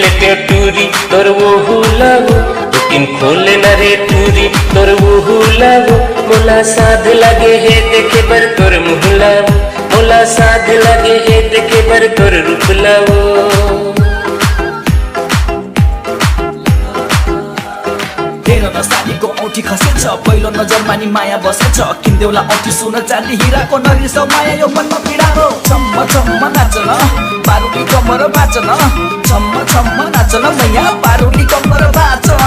लेते टूरी तोर वो हुलावो लेकिन खोले न रे टूरी तोर वो हुलावो मोला साध लगे हे देखे बर तोर मुहलावो मोला साध लगे हे देखे बर तोर रूपलावो तेरो नसानीको औँठी खसेछ पहिलो नजरमा नि माया बसेछ किन्देउला औँठी सुन चाँदी हिराको नरिस माया यो मनमा पीडा हो छम्म छम्म नाचन बारुली कम्बर बाचन छम्म छम्म नाचन मैया बारुली कम्बर बाचन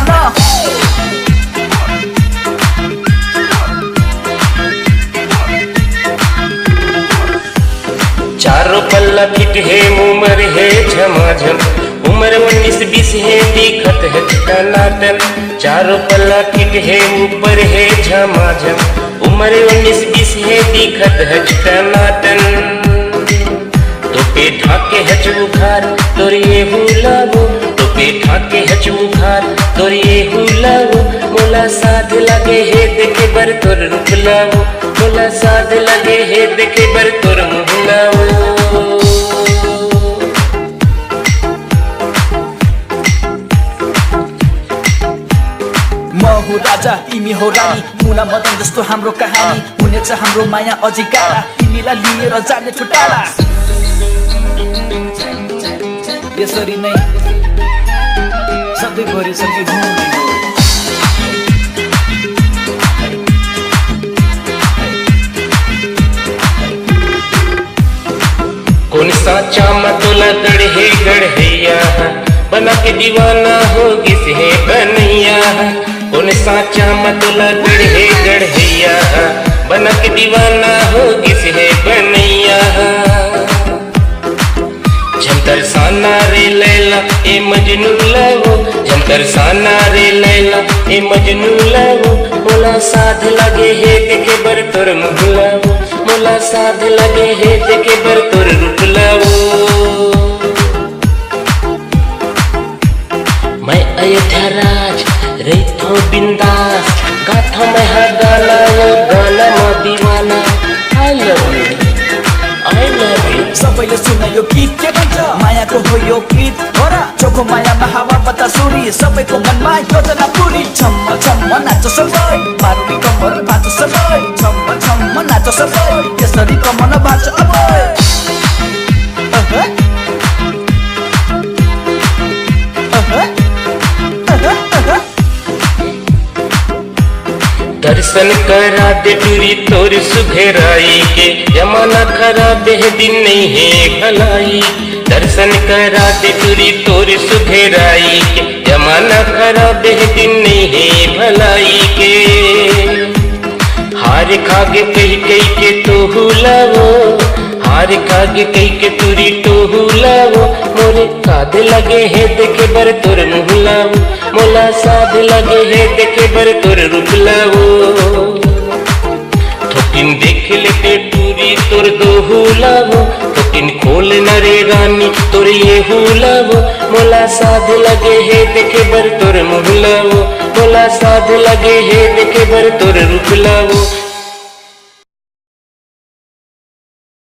चारों पल्ला फिट है उमर है झमाझम उम्र 19-20 है दिखत है टनाटन चारों पल्ला फिट है ऊपर है झमाझम उम्र 19-20 है दिखत है टनाटन तो पे ढाके है चुखार तोर ये हुलावो तो पे ढाके है चुखार तोर ये हुलावो मोला साध लगे हे देखे बर तोर रूपलावो मोला साध लगे हे देखे बर तोर मुहलावो म हो राजा तिमी हो रानी मुना मदन जस्तो हाम्रो कहानी हुनेछ हाम्रो माया अझै गाडा तिमीलाई लिएर जाने छुटाला यसरी नै सधैँभरि सधैँ कौन साचा मतोला गढ़ैया बना के दीवाना होगी से बनैया कौन साचा मतोला गढ़ैया बना के दीवाना होगी से बनैया झंतर साना रे लैला ए मजनू लावो झंतर साना रे लैला ए मजनू लावो मोला साध लगे हे देखे बर तोर मुहलावो मोला साध लगे हे देखे बर तोर रूपलावो मैं अयोध्या राज रहता हूँ बिंदास गाथा मैं हर गाना वो गाना मा दीवाना आई लव यू सबैले सुन यो गीत के भन्छ मायाको हो यो गीत हो र चोखो मायामा हावा बतासुरी सबैको मनमा योजना पुरी छम्म छम्म नाच सबै बारुली कम्बर बाँच सबै छम्म छम्म नाच सबै यसरी कमन बाँच अब दर्शन करा दे टूरी तोर सुघराई के जमाना खराब है दिन नहीं है भलाई दर्शन करा दे टूरी तोर सुघराई के जमाना खराब है दिन नहीं है भलाई के हार खागे कही कही के तो हुलावो हार खागे कही के तुरी तो हुलावो मोरे साध लगे है देखे बर तोर मुहलावो मोला साध लगे है देखे बर तोर रूपलावो थोकिन देख लेते टूरी तोर दो हुलावो थोकिन खोल न रे रानी तोर ये हुलावो मोला साध लगे है देखे बर तोर मुहलावो मोला साध लगे है देखे बर तोर रूपलावो